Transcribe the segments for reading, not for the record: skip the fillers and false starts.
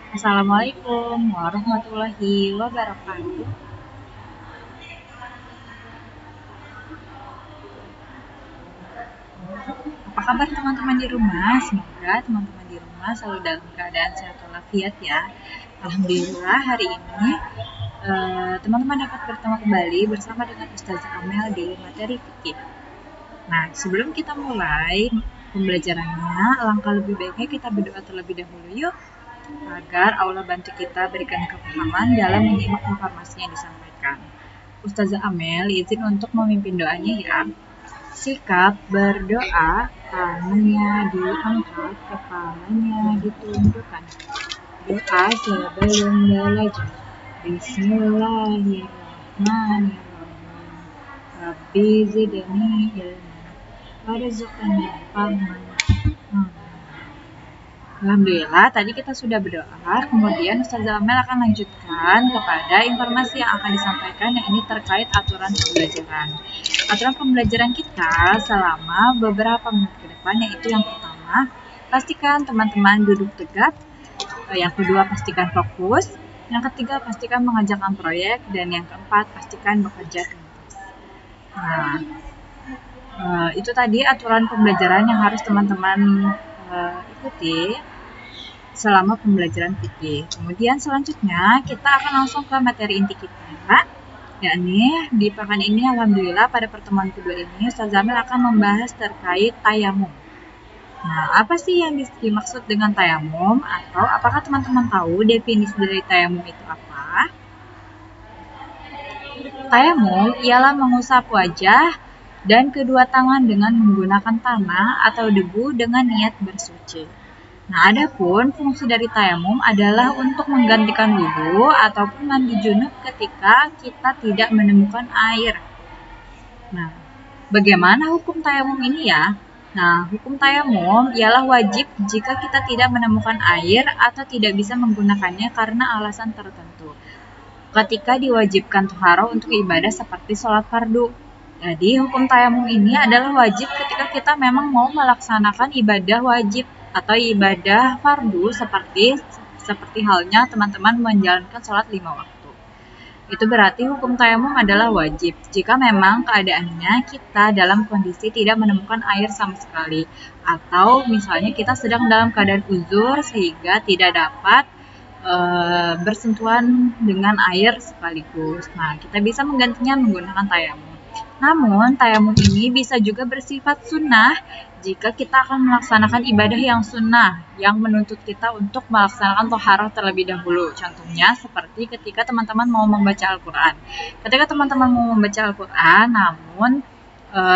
Assalamualaikum warahmatullahi wabarakatuh. Apa kabar teman-teman di rumah? Semoga teman-teman di rumah selalu dalam keadaan sehat walafiat ya. Alhamdulillah hari ini teman-teman dapat bertemu kembali bersama dengan Ustazah Amel di materi fikih. Nah, sebelum kita mulai pembelajarannya, alangkah lebih baiknya kita berdoa terlebih dahulu yuk, agar Allah bantu kita berikan kepahaman dalam menyimak informasi yang disampaikan. Ustazah Amel izin untuk memimpin doanya ya. Sikap berdoa, tangannya diangkat, kepalanya ditundukkan. Doa sebelum belajar. Bismillahirrahmanirrahim. Rabbi zidni ilma warzuqni fahman. Alhamdulillah, tadi kita sudah berdoa, kemudian Ustazah Amel akan lanjutkan kepada informasi yang akan disampaikan, yang ini terkait aturan pembelajaran. Aturan pembelajaran kita selama beberapa menit ke depan, yaitu yang pertama, pastikan teman-teman duduk tegak, yang kedua pastikan fokus, yang ketiga pastikan mengerjakan proyek, dan yang keempat pastikan bekerja tuntas. Nah, itu tadi aturan pembelajaran yang harus teman-teman ikuti selama pembelajaran fikih. Kemudian selanjutnya kita akan langsung ke materi inti kita, yakni di pekan ini alhamdulillah pada pertemuan kedua ini Ustazah Amel akan membahas terkait tayamum. Nah, apa sih yang dimaksud dengan tayamum, atau apakah teman-teman tahu definisi dari tayamum itu apa? Tayamum ialah mengusap wajah dan kedua tangan dengan menggunakan tanah atau debu dengan niat bersuci. Nah, adapun fungsi dari tayamum adalah untuk menggantikan wudu ataupun mandi junub ketika kita tidak menemukan air. Nah, bagaimana hukum tayamum ini ya? Nah, hukum tayamum ialah wajib jika kita tidak menemukan air atau tidak bisa menggunakannya karena alasan tertentu. Ketika diwajibkan toharoh untuk ibadah seperti sholat fardu. Jadi, hukum tayamum ini adalah wajib ketika kita memang mau melaksanakan ibadah wajib atau ibadah fardu seperti halnya teman-teman menjalankan sholat 5 waktu. Itu berarti hukum tayamum adalah wajib jika memang keadaannya kita dalam kondisi tidak menemukan air sama sekali, atau misalnya kita sedang dalam keadaan uzur sehingga tidak dapat bersentuhan dengan air sekaligus. Nah, kita bisa menggantinya menggunakan tayamum. Namun, tayamum ini bisa juga bersifat sunnah jika kita akan melaksanakan ibadah yang sunnah, yang menuntut kita untuk melaksanakan toharoh terlebih dahulu. Contohnya seperti ketika teman-teman mau membaca Al-Quran. Ketika teman-teman mau membaca Al-Quran, namun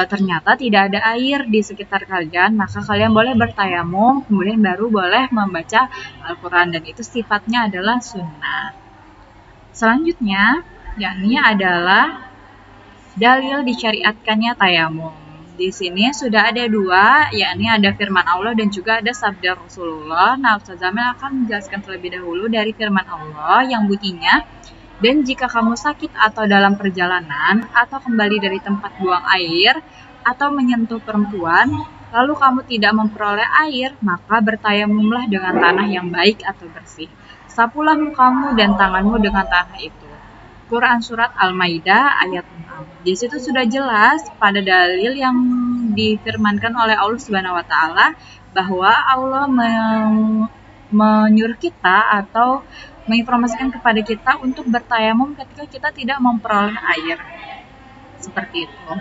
ternyata tidak ada air di sekitar kalian, maka kalian boleh bertayamum, kemudian baru boleh membaca Al-Quran, dan itu sifatnya adalah sunnah. Selanjutnya, yakni adalah dalil disyariatkannya tayamum. Di sini sudah ada dua, yakni ada firman Allah dan juga ada sabda Rasulullah. Nah, Ustazah Amel akan menjelaskan terlebih dahulu dari firman Allah yang bunyinya, dan jika kamu sakit atau dalam perjalanan, atau kembali dari tempat buang air, atau menyentuh perempuan, lalu kamu tidak memperoleh air, maka bertayamumlah dengan tanah yang baik atau bersih. Sapulah mukamu dan tanganmu dengan tanah itu. Quran Surat Al-Maidah ayat 6. Di situ sudah jelas pada dalil yang difirmankan oleh Allah Subhanahu wa taala bahwa Allah menyuruh kita atau menginformasikan kepada kita untuk bertayamum ketika kita tidak memperoleh air. Seperti itu.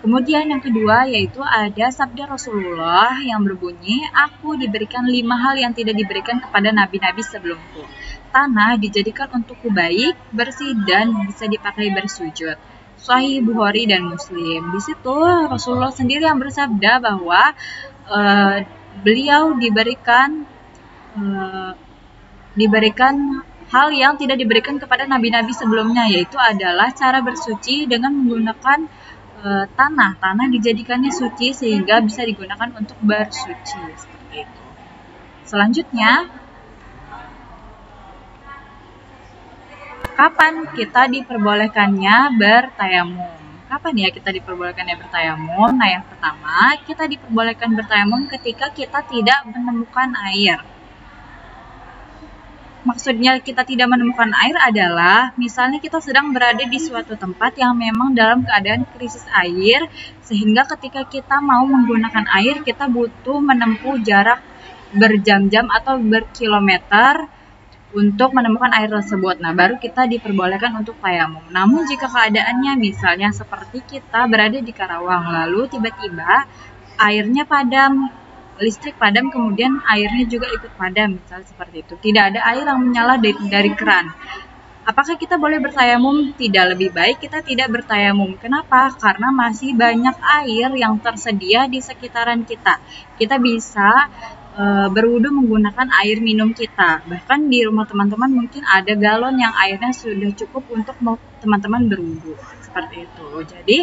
Kemudian yang kedua yaitu ada sabda Rasulullah yang berbunyi, aku diberikan 5 hal yang tidak diberikan kepada nabi-nabi sebelumku. Tanah dijadikan untukku baik, bersih, dan bisa dipakai bersujud. Sahih Bukhari dan Muslim. Di situ Rasulullah sendiri yang bersabda bahwa beliau diberikan hal yang tidak diberikan kepada nabi-nabi sebelumnya, yaitu adalah cara bersuci dengan menggunakan tanah. Tanah dijadikannya suci sehingga bisa digunakan untuk bersuci, seperti itu. Selanjutnya, kapan kita diperbolehkannya bertayamum? Kapan ya kita diperbolehkannya bertayamum? Nah, yang pertama, kita diperbolehkan bertayamum ketika kita tidak menemukan air. Maksudnya kita tidak menemukan air adalah misalnya kita sedang berada di suatu tempat yang memang dalam keadaan krisis air, sehingga ketika kita mau menggunakan air kita butuh menempuh jarak berjam-jam atau berkilometer untuk menemukan air tersebut. Nah, baru kita diperbolehkan untuk tayamum. Namun jika keadaannya misalnya seperti kita berada di Karawang, lalu tiba-tiba airnya padam, listrik padam, kemudian airnya juga ikut padam, misalnya seperti itu. Tidak ada air yang menyala dari keran. Apakah kita boleh bertayamum? Tidak, lebih baik kita tidak bertayamum. Kenapa? Karena masih banyak air yang tersedia di sekitaran kita. Kita bisa berwudu menggunakan air minum kita. Bahkan di rumah teman-teman mungkin ada galon yang airnya sudah cukup untuk teman-teman berwudu. Seperti itu. Jadi,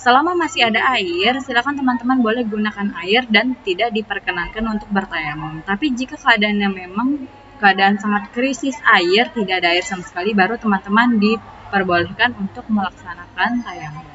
selama masih ada air, silakan teman-teman boleh gunakan air dan tidak diperkenankan untuk bertayamum. Tapi jika keadaannya memang keadaan sangat krisis air, tidak ada air sama sekali, baru teman-teman diperbolehkan untuk melaksanakan tayamum.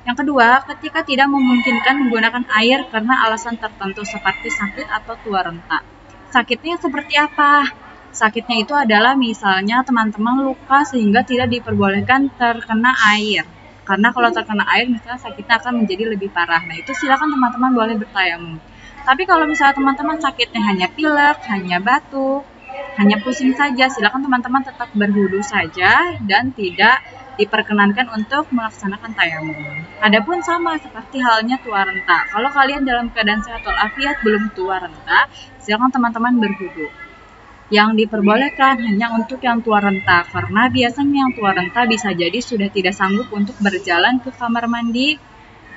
Yang kedua, ketika tidak memungkinkan menggunakan air karena alasan tertentu seperti sakit atau tua renta. Sakitnya seperti apa? Sakitnya itu adalah misalnya teman-teman luka sehingga tidak diperbolehkan terkena air. Karena kalau terkena air misalnya sakitnya akan menjadi lebih parah. Nah, itu silakan teman-teman boleh bertayamum. Tapi kalau misalnya teman-teman sakitnya hanya pilek, hanya batuk, hanya pusing saja, silakan teman-teman tetap berwudu saja dan tidak diperkenankan untuk melaksanakan tayamum. Adapun sama seperti halnya tua renta. Kalau kalian dalam keadaan sehat walafiat belum tua renta, silakan teman-teman berwudu. Yang diperbolehkan hanya untuk yang tua renta, karena biasanya yang tua renta bisa jadi sudah tidak sanggup untuk berjalan ke kamar mandi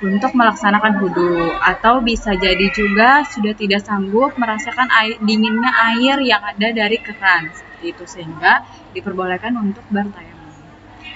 untuk melaksanakan wudu, atau bisa jadi juga sudah tidak sanggup merasakan dinginnya air yang ada dari keran, seperti itu, sehingga diperbolehkan untuk bertayamum.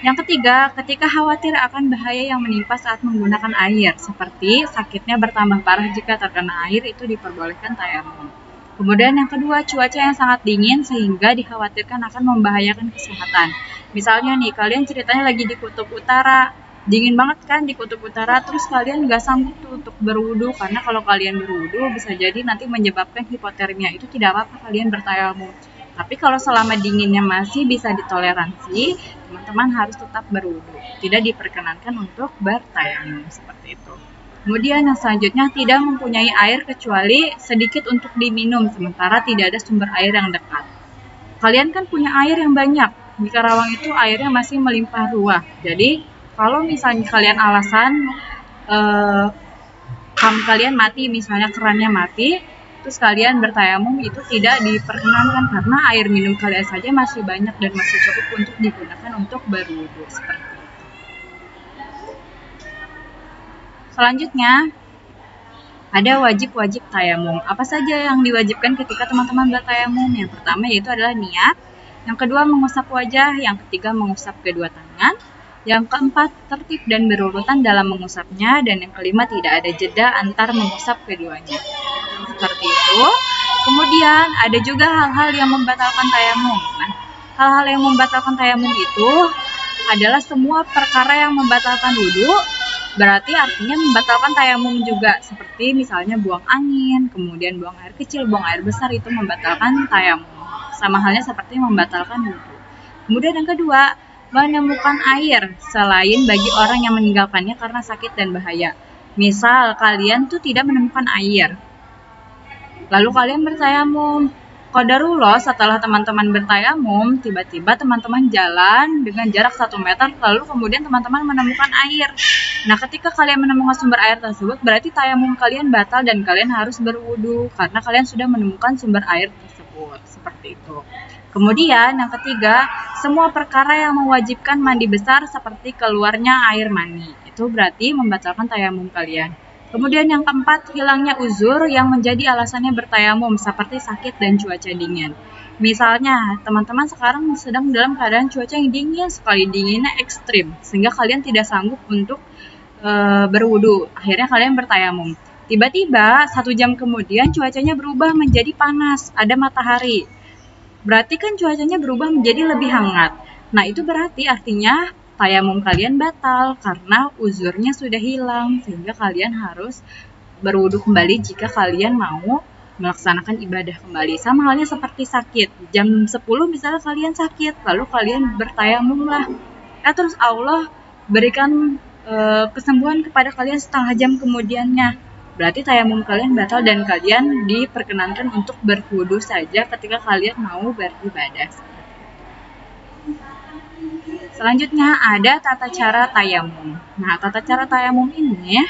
Yang ketiga, ketika khawatir akan bahaya yang menimpa saat menggunakan air, seperti sakitnya bertambah parah jika terkena air, itu diperbolehkan tayamum. Kemudian yang kedua, cuaca yang sangat dingin sehingga dikhawatirkan akan membahayakan kesehatan. Misalnya nih, kalian ceritanya lagi di kutub utara, dingin banget kan di kutub utara, terus kalian nggak sanggup tuh untuk berwudu, karena kalau kalian berwudu bisa jadi nanti menyebabkan hipotermia. Itu tidak apa-apa kalian bertayamum. Tapi kalau selama dinginnya masih bisa ditoleransi, teman-teman harus tetap berwudu. Tidak diperkenankan untuk bertayamum, seperti itu. Kemudian yang selanjutnya, tidak mempunyai air kecuali sedikit untuk diminum, sementara tidak ada sumber air yang dekat. Kalian kan punya air yang banyak. Di Karawang itu airnya masih melimpah ruah. Jadi, kalau misalnya kalian alasan kalian mati, misalnya kerannya mati, terus kalian bertayamum, itu tidak diperkenankan karena air minum kalian saja masih banyak dan masih cukup untuk digunakan untuk berwudu, seperti itu. Selanjutnya, ada wajib-wajib tayamum. Apa saja yang diwajibkan ketika teman-teman bertayamum? Yang pertama yaitu adalah niat, yang kedua mengusap wajah, yang ketiga mengusap kedua tangan, yang keempat tertib dan berurutan dalam mengusapnya, dan yang kelima tidak ada jeda antar mengusap keduanya. Seperti itu. Kemudian ada juga hal-hal yang membatalkan tayamum. Nah, hal-hal yang membatalkan tayamum itu adalah semua perkara yang membatalkan wudu, berarti artinya membatalkan tayamum juga. Seperti misalnya buang angin, kemudian buang air kecil, buang air besar, itu membatalkan tayamum. Sama halnya seperti membatalkan wudu. Kemudian yang kedua, menemukan air selain bagi orang yang meninggalkannya karena sakit dan bahaya. Misal kalian tuh tidak menemukan air, lalu kalian bertayamum. Qadarullah, setelah teman-teman bertayamum, tiba-tiba teman-teman jalan dengan jarak 1 meter, lalu kemudian teman-teman menemukan air. Nah, ketika kalian menemukan sumber air tersebut, berarti tayamum kalian batal dan kalian harus berwudu karena kalian sudah menemukan sumber air tersebut. Seperti itu. Kemudian yang ketiga, semua perkara yang mewajibkan mandi besar seperti keluarnya air mani, itu berarti membatalkan tayamum kalian. Kemudian yang keempat, hilangnya uzur yang menjadi alasannya bertayamum seperti sakit dan cuaca dingin. Misalnya, teman-teman sekarang sedang dalam keadaan cuaca yang dingin sekali, dinginnya ekstrim, sehingga kalian tidak sanggup untuk berwudu. Akhirnya kalian bertayamum. Tiba-tiba 1 jam kemudian cuacanya berubah menjadi panas, ada matahari. Berarti kan cuacanya berubah menjadi lebih hangat. Nah, itu berarti artinya tayamum kalian batal karena uzurnya sudah hilang, sehingga kalian harus berwudu kembali jika kalian mau melaksanakan ibadah kembali. Sama halnya seperti sakit. Jam 10 misalnya kalian sakit, lalu kalian bertayamum lah. Terus Allah berikan kesembuhan kepada kalian setengah jam kemudiannya. Berarti tayamum kalian batal dan kalian diperkenankan untuk berwudu saja ketika kalian mau beribadah. Selanjutnya ada tata cara tayamum. Nah, tata cara tayamum ini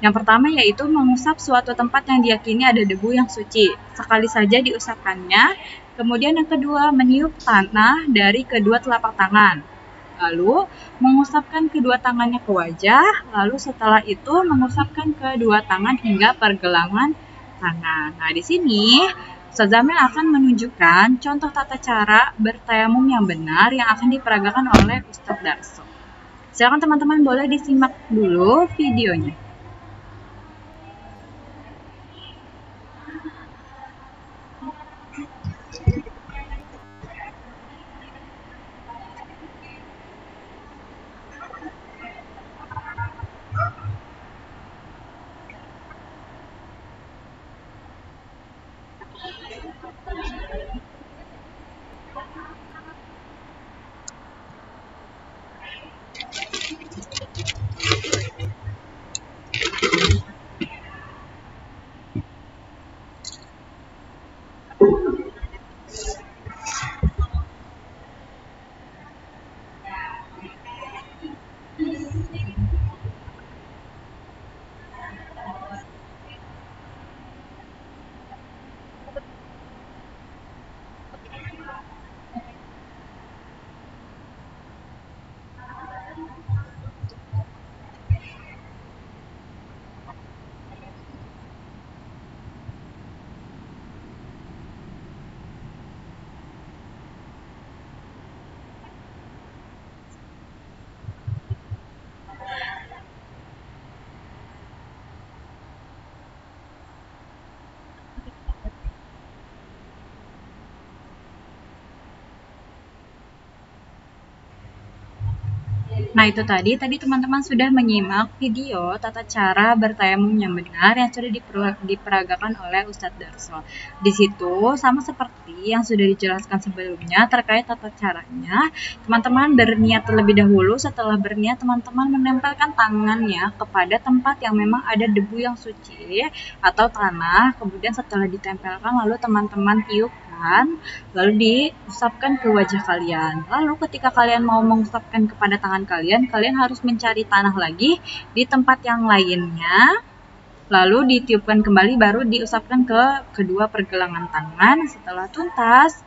yang pertama yaitu mengusap suatu tempat yang diyakini ada debu yang suci. Sekali saja diusapkannya. Kemudian yang kedua, meniup tanah dari kedua telapak tangan. Lalu mengusapkan kedua tangannya ke wajah. Lalu setelah itu mengusapkan kedua tangan hingga pergelangan tangan. Nah, di sini Ustaz Zamil akan menunjukkan contoh tata cara bertayamum yang benar yang akan diperagakan oleh Ustaz Darso. Silakan teman-teman boleh disimak dulu videonya. Nah, itu tadi teman-teman sudah menyimak video tata cara bertayamum yang benar yang sudah diperagakan oleh Ustadz Darso. Di situ sama seperti yang sudah dijelaskan sebelumnya terkait tata caranya, teman-teman berniat terlebih dahulu. Setelah berniat, teman-teman menempelkan tangannya kepada tempat yang memang ada debu yang suci atau tanah. Kemudian setelah ditempelkan, lalu teman-teman tiupkan, lalu diusapkan ke wajah kalian. Lalu ketika kalian mau mengusapkan kepada tangan kalian harus mencari tanah lagi di tempat yang lainnya, lalu ditiupkan kembali, baru diusapkan ke kedua pergelangan tangan. Setelah tuntas,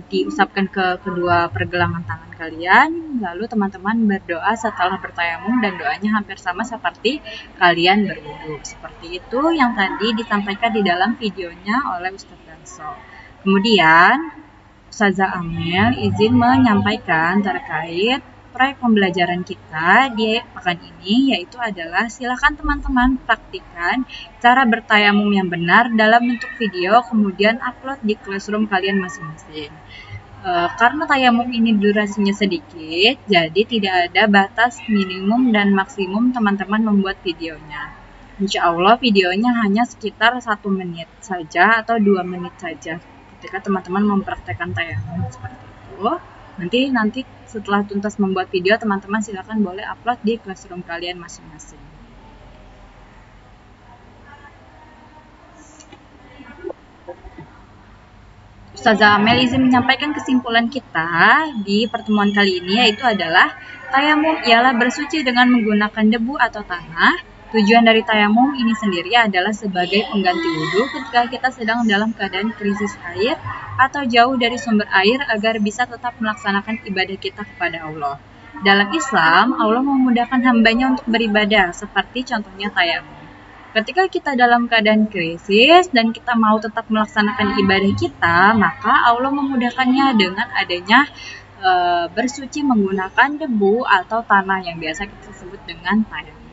diusapkan ke kedua pergelangan tangan kalian, lalu teman-teman berdoa setelah bertayamum, dan doanya hampir sama seperti kalian berwudu. Seperti itu yang tadi disampaikan di dalam videonya oleh Ustadz Darso. Kemudian Ustazah Amel izin menyampaikan terkait proyek pembelajaran kita di pekan ini, yaitu adalah silakan teman-teman praktikkan cara bertayamum yang benar dalam bentuk video, kemudian upload di classroom kalian masing-masing. Karena tayamum ini durasinya sedikit, jadi tidak ada batas minimum dan maksimum teman-teman membuat videonya. Insya Allah videonya hanya sekitar 1 menit saja atau 2 menit saja ketika teman-teman mempraktekkan tayamum seperti itu. Nanti setelah tuntas membuat video, teman-teman silakan boleh upload di classroom kalian masing-masing. Ustazah Amel izin menyampaikan kesimpulan kita di pertemuan kali ini, yaitu adalah tayamum ialah bersuci dengan menggunakan debu atau tanah. Tujuan dari tayamum ini sendiri adalah sebagai pengganti wudhu ketika kita sedang dalam keadaan krisis air atau jauh dari sumber air agar bisa tetap melaksanakan ibadah kita kepada Allah. Dalam Islam, Allah memudahkan hambanya untuk beribadah, seperti contohnya tayamum. Ketika kita dalam keadaan krisis dan kita mau tetap melaksanakan ibadah kita, maka Allah memudahkannya dengan adanya bersuci menggunakan debu atau tanah yang biasa kita sebut dengan tayamum.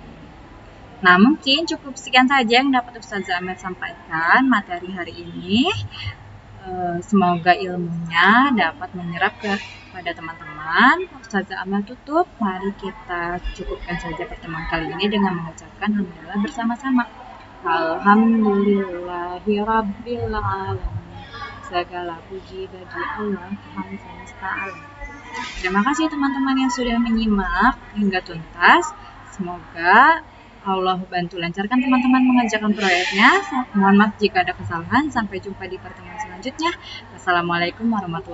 Nah, mungkin cukup sekian saja yang dapat Ustazah Amel sampaikan materi hari ini. Semoga ilmunya dapat menyerap kepada teman-teman. Ustazah Amel tutup. Mari kita cukupkan saja pertemuan kali ini dengan mengucapkan alhamdulillah bersama-sama. Alhamdulillahi Rabbil Alamin. Segala puji bagi Allah Tuhan semesta alam. Terima kasih teman-teman yang sudah menyimak hingga tuntas. Semoga Allah bantu lancarkan teman-teman mengerjakan proyeknya. Mohon maaf jika ada kesalahan. Sampai jumpa di pertemuan selanjutnya. Wassalamualaikum warahmatullahi wabarakatuh.